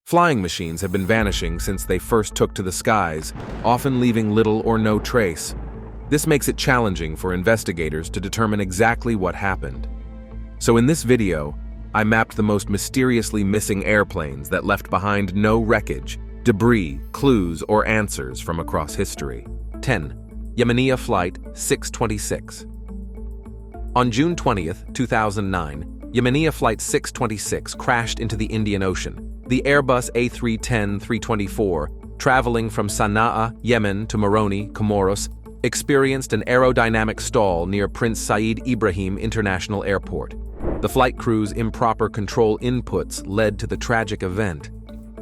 Flying machines have been vanishing since they first took to the skies, often leaving little or no trace. This makes it challenging for investigators to determine exactly what happened. So in this video, I mapped the most mysteriously missing airplanes that left behind no wreckage, debris, clues, or answers from across history. 10. Yemeniya Flight 626. On June 20, 2009, Yemeniya Flight 626 crashed into the Indian Ocean. The Airbus A310-324, traveling from Sana'a, Yemen to Moroni, Comoros, experienced an aerodynamic stall near Prince Said Ibrahim International Airport. The flight crew's improper control inputs led to the tragic event.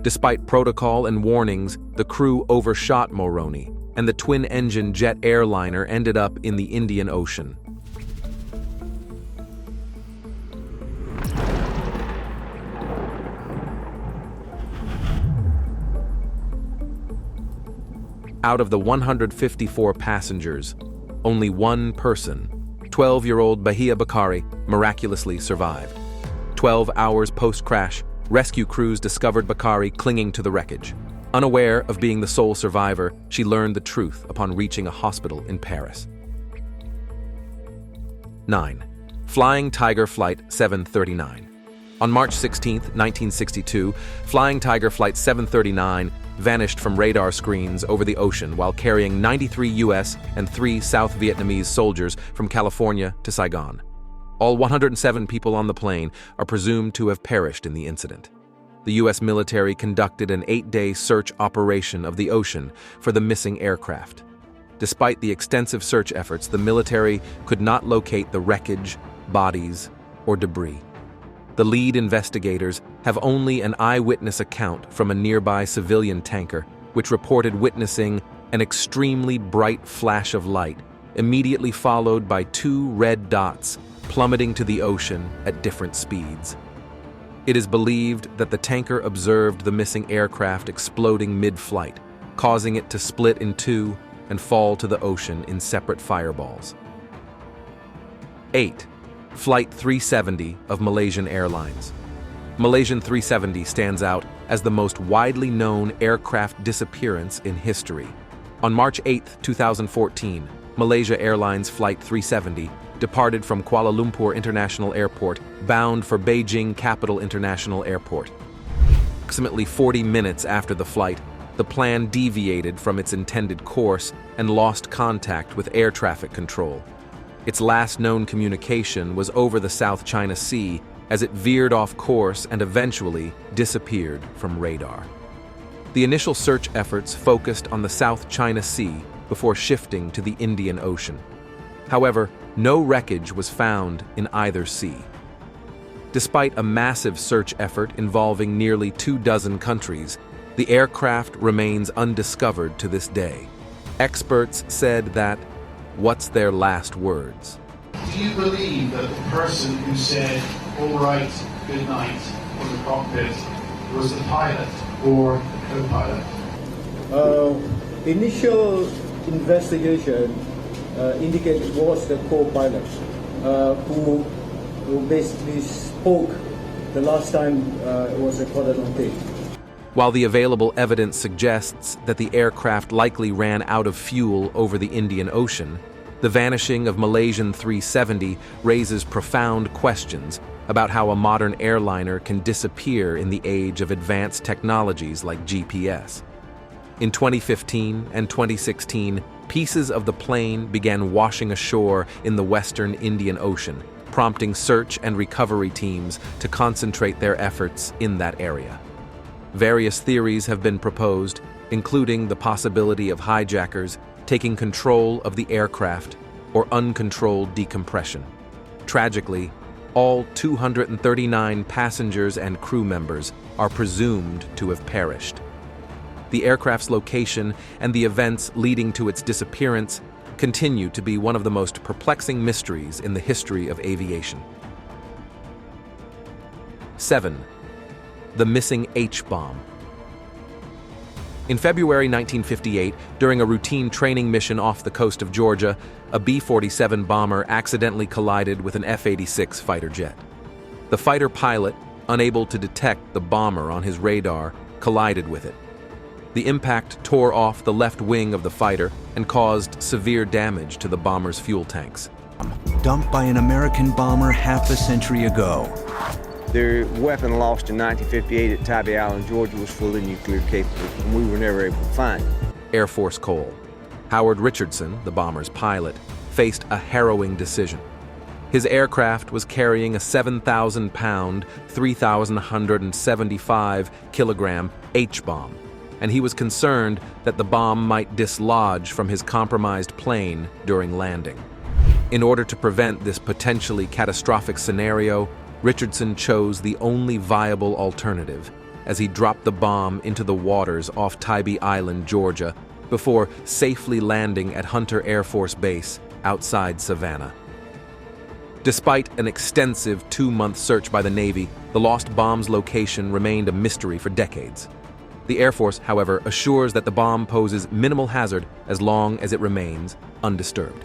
Despite protocol and warnings, the crew overshot Moroni, and the twin-engine jet airliner ended up in the Indian Ocean. Out of the 154 passengers, only one person, 12-year-old Bahia Bakari, miraculously survived. 12 hours post-crash, rescue crews discovered Bakari clinging to the wreckage. Unaware of being the sole survivor, she learned the truth upon reaching a hospital in Paris. 9. Flying Tiger Flight 739. On March 16, 1962, Flying Tiger Flight 739 vanished from radar screens over the ocean while carrying 93 U.S. and 3 South Vietnamese soldiers from California to Saigon. All 107 people on the plane are presumed to have perished in the incident. The U.S. military conducted an 8-day search operation of the ocean for the missing aircraft. Despite the extensive search efforts, the military could not locate the wreckage, bodies, or debris. The lead investigators have only an eyewitness account from a nearby civilian tanker, which reported witnessing an extremely bright flash of light, immediately followed by 2 red dots plummeting to the ocean at different speeds. It is believed that the tanker observed the missing aircraft exploding mid-flight, causing it to split in two and fall to the ocean in separate fireballs. 8. Flight 370 of Malaysian Airlines. Malaysian 370 stands out as the most widely known aircraft disappearance in history. On March 8, 2014, Malaysia Airlines Flight 370 departed from Kuala Lumpur International Airport bound for Beijing Capital International Airport. Approximately 40 minutes after the flight, the plane deviated from its intended course and lost contact with air traffic control. Its last known communication was over the South China Sea as it veered off course and eventually disappeared from radar. The initial search efforts focused on the South China Sea before shifting to the Indian Ocean. However, no wreckage was found in either sea. Despite a massive search effort involving nearly 24 countries, the aircraft remains undiscovered to this day. Experts said that, what's their last words? Do you believe that the person who said, "all right, good night," from the cockpit was the pilot or the co-pilot? Initial investigation indicated it was the co-pilot who basically spoke the last time it was recorded on tape. While the available evidence suggests that the aircraft likely ran out of fuel over the Indian Ocean, the vanishing of Malaysian 370 raises profound questions about how a modern airliner can disappear in the age of advanced technologies like GPS. In 2015 and 2016, pieces of the plane began washing ashore in the western Indian Ocean, prompting search and recovery teams to concentrate their efforts in that area. Various theories have been proposed, including the possibility of hijackers taking control of the aircraft or uncontrolled decompression. Tragically, all 239 passengers and crew members are presumed to have perished. The aircraft's location and the events leading to its disappearance continue to be one of the most perplexing mysteries in the history of aviation. 7. The missing H-bomb. In February 1958, during a routine training mission off the coast of Georgia, a B-47 bomber accidentally collided with an F-86 fighter jet. The fighter pilot, unable to detect the bomber on his radar, collided with it. The impact tore off the left wing of the fighter and caused severe damage to the bomber's fuel tanks. Dumped by an American bomber half a century ago. Their weapon lost in 1958 at Tybee Island, Georgia was fully nuclear capable, and we were never able to find it. Air Force Cole. Howard Richardson, the bomber's pilot, faced a harrowing decision. His aircraft was carrying a 7,000-pound, 3,175-kilogram H-bomb, and he was concerned that the bomb might dislodge from his compromised plane during landing. In order to prevent this potentially catastrophic scenario, Richardson chose the only viable alternative as he dropped the bomb into the waters off Tybee Island, Georgia, before safely landing at Hunter Air Force Base outside Savannah. Despite an extensive 2-month search by the Navy, the lost bomb's location remained a mystery for decades. The Air Force, however, assures that the bomb poses minimal hazard as long as it remains undisturbed.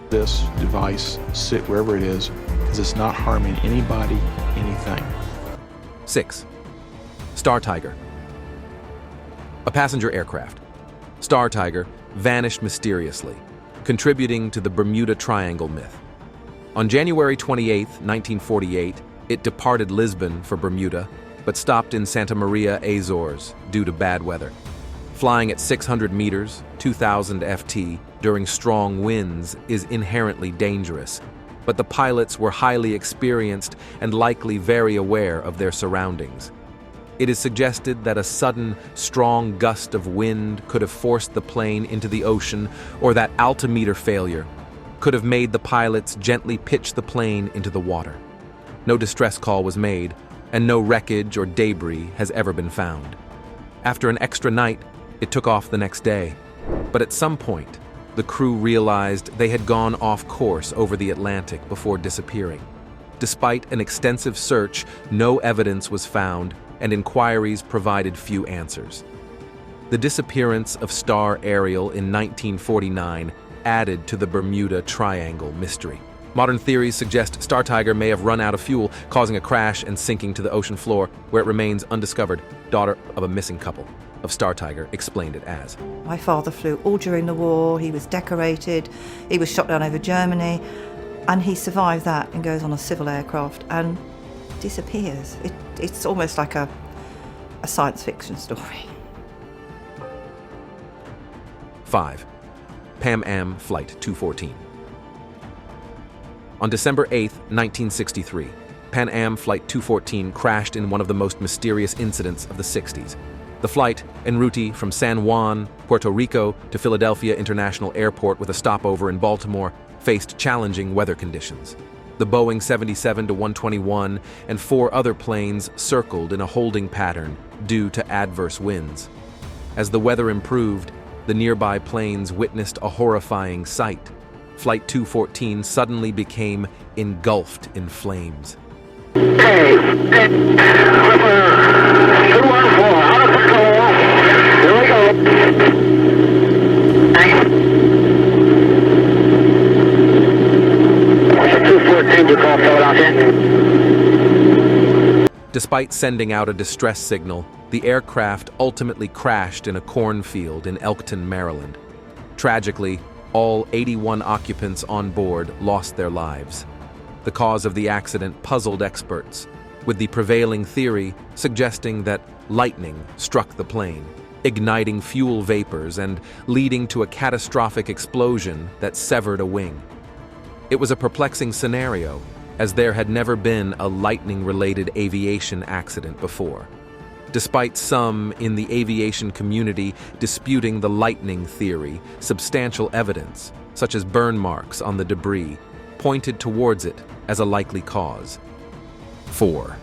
This device sit wherever it is because it's not harming anybody, anything. 6. Star Tiger. A passenger aircraft, Star Tiger vanished mysteriously, contributing to the Bermuda Triangle myth. On January 28, 1948, it departed Lisbon for Bermuda, but stopped in Santa Maria, Azores, due to bad weather. Flying at 600 meters, 2,000 FT, during strong winds is inherently dangerous, but the pilots were highly experienced and likely very aware of their surroundings. It is suggested that a sudden, strong gust of wind could have forced the plane into the ocean, or that altimeter failure could have made the pilots gently pitch the plane into the water. No distress call was made, and no wreckage or debris has ever been found. After an extra night, it took off the next day. But at some point, the crew realized they had gone off course over the Atlantic before disappearing. Despite an extensive search, no evidence was found, and inquiries provided few answers. The disappearance of Star Ariel in 1949 added to the Bermuda Triangle mystery. Modern theories suggest Star Tiger may have run out of fuel, causing a crash and sinking to the ocean floor, where it remains undiscovered. Daughter of a missing couple of Star Tiger explained it as. My father flew all during the war, he was decorated, he was shot down over Germany, and he survived that and goes on a civil aircraft and disappears. It's almost like a science fiction story. 5. Pan Am Flight 214. On December 8, 1963, Pan Am Flight 214 crashed in one of the most mysterious incidents of the 60s. The flight, en route from San Juan, Puerto Rico to Philadelphia International Airport with a stopover in Baltimore, faced challenging weather conditions. The Boeing 777-121 and 4 other planes circled in a holding pattern due to adverse winds. As the weather improved, the nearby planes witnessed a horrifying sight. Flight 214 suddenly became engulfed in flames. Okay, 214, out of control. Here we go. Thanks. 214, you call Philadelphia. Despite sending out a distress signal, the aircraft ultimately crashed in a cornfield in Elkton, Maryland. Tragically, all 81 occupants on board lost their lives. The cause of the accident puzzled experts, with the prevailing theory suggesting that lightning struck the plane, igniting fuel vapors and leading to a catastrophic explosion that severed a wing. It was a perplexing scenario, as there had never been a lightning-related aviation accident before. Despite some in the aviation community disputing the lightning theory, substantial evidence, such as burn marks on the debris, pointed towards it as a likely cause. 4.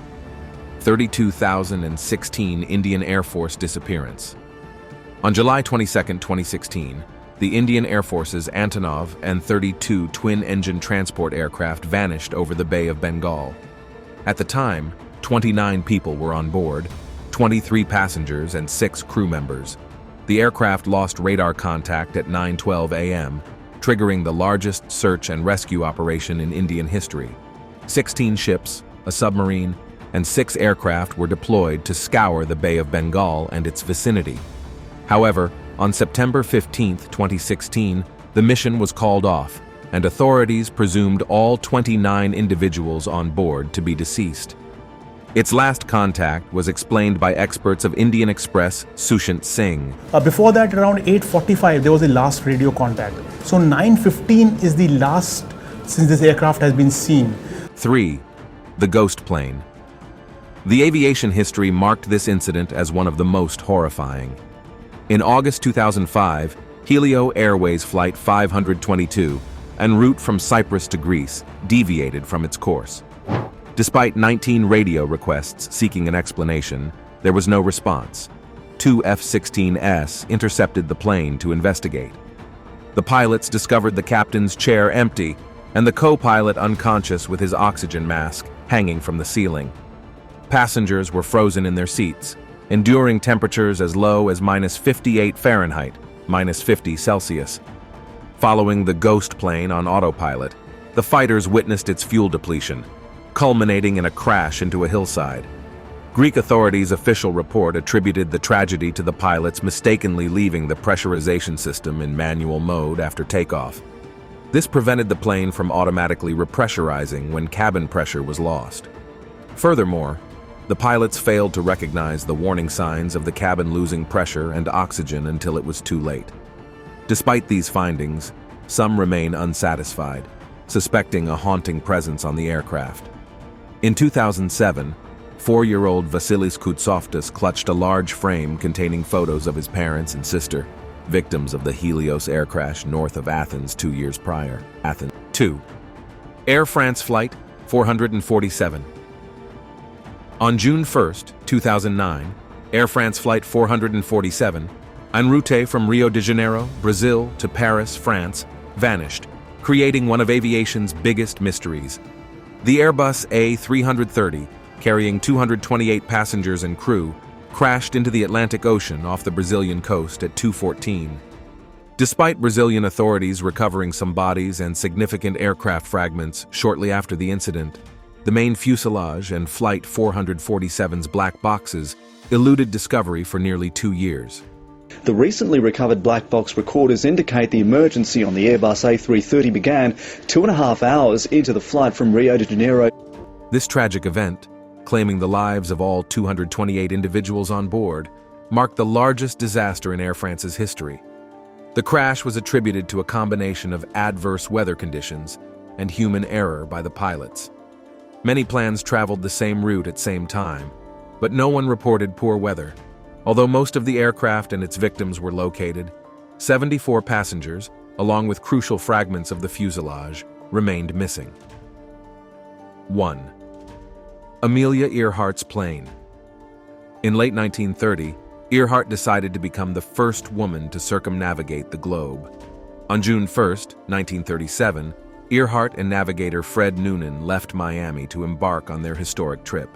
32,016 Indian Air Force disappearance. On July 22, 2016, the Indian Air Force's Antonov and 32 twin-engine transport aircraft vanished over the Bay of Bengal. At the time, 29 people were on board, 23 passengers and 6 crew members. The aircraft lost radar contact at 9:12 a.m., triggering the largest search and rescue operation in Indian history. 16 ships, a submarine, and 6 aircraft were deployed to scour the Bay of Bengal and its vicinity. However, on September 15, 2016, the mission was called off, and authorities presumed all 29 individuals on board to be deceased. Its last contact was explained by experts of Indian Express Sushant Singh. Before that, around 8:45, there was the last radio contact. So 9:15 is the last since this aircraft has been seen. 3. The ghost plane. The aviation history marked this incident as one of the most horrifying. In August 2005, Helio Airways Flight 522, en route from Cyprus to Greece, deviated from its course. Despite 19 radio requests seeking an explanation, there was no response. 2 F-16s intercepted the plane to investigate. The pilots discovered the captain's chair empty and the co-pilot unconscious with his oxygen mask hanging from the ceiling. Passengers were frozen in their seats, enduring temperatures as low as -58 Fahrenheit, -50 Celsius. Following the ghost plane on autopilot, the fighters witnessed its fuel depletion, culminating in a crash into a hillside. Greek authorities' official report attributed the tragedy to the pilots mistakenly leaving the pressurization system in manual mode after takeoff. This prevented the plane from automatically repressurizing when cabin pressure was lost. Furthermore, the pilots failed to recognize the warning signs of the cabin losing pressure and oxygen until it was too late. Despite these findings, some remain unsatisfied, suspecting a haunting presence on the aircraft. In 2007, 4-year-old Vasilis Koutsoftis clutched a large frame containing photos of his parents and sister, victims of the Helios air crash north of Athens 2 years prior. Athens. 2. Air France Flight 447. On June 1, 2009, Air France Flight 447, en route from Rio de Janeiro, Brazil to Paris, France, vanished, creating one of aviation's biggest mysteries. The Airbus A330, carrying 228 passengers and crew, crashed into the Atlantic Ocean off the Brazilian coast at 2:14. Despite Brazilian authorities recovering some bodies and significant aircraft fragments shortly after the incident, the main fuselage and Flight 447's black boxes eluded discovery for nearly 2 years. The recently recovered black box recorders indicate the emergency on the Airbus A330 began 2.5 hours into the flight from Rio de Janeiro. This tragic event, claiming the lives of all 228 individuals on board, marked the largest disaster in Air France's history. The crash was attributed to a combination of adverse weather conditions and human error by the pilots. Many planes traveled the same route at same time, but no one reported poor weather. Although most of the aircraft and its victims were located, 74 passengers, along with crucial fragments of the fuselage, remained missing. 1. Amelia Earhart's plane. In late 1930, Earhart decided to become the first woman to circumnavigate the globe. On June 1, 1937, Earhart and navigator Fred Noonan left Miami to embark on their historic trip.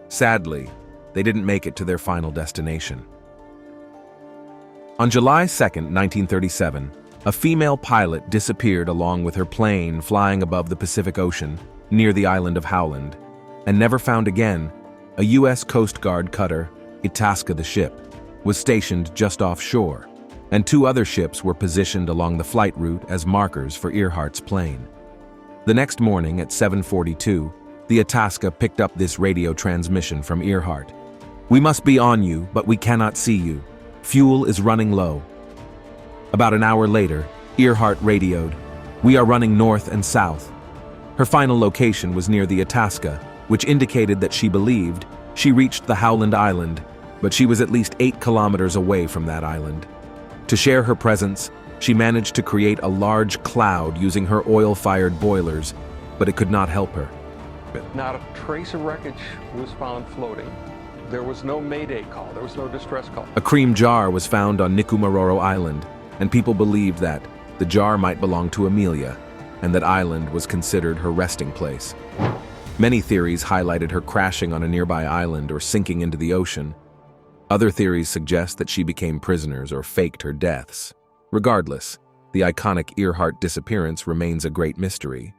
Sadly, they didn't make it to their final destination. On July 2, 1937, a female pilot disappeared along with her plane flying above the Pacific Ocean near the island of Howland, and never found again. A U.S. Coast Guard cutter, Itasca the ship, was stationed just offshore, and 2 other ships were positioned along the flight route as markers for Earhart's plane. The next morning at 7:42, the Itasca picked up this radio transmission from Earhart. "We must be on you, but we cannot see you. Fuel is running low." About an hour later, Earhart radioed, "We are running north and south." Her final location was near the Itasca, which indicated that she believed she reached the Howland Island, but she was at least 8 kilometers away from that island. To share her presence, she managed to create a large cloud using her oil-fired boilers, but it could not help her. Not a trace of wreckage was found floating. There was no mayday call, there was no distress call. A cream jar was found on Nikumaroro Island, and people believed that the jar might belong to Amelia, and that island was considered her resting place. Many theories highlighted her crashing on a nearby island or sinking into the ocean. Other theories suggest that she became prisoners or faked her deaths. Regardless, the iconic Earhart disappearance remains a great mystery.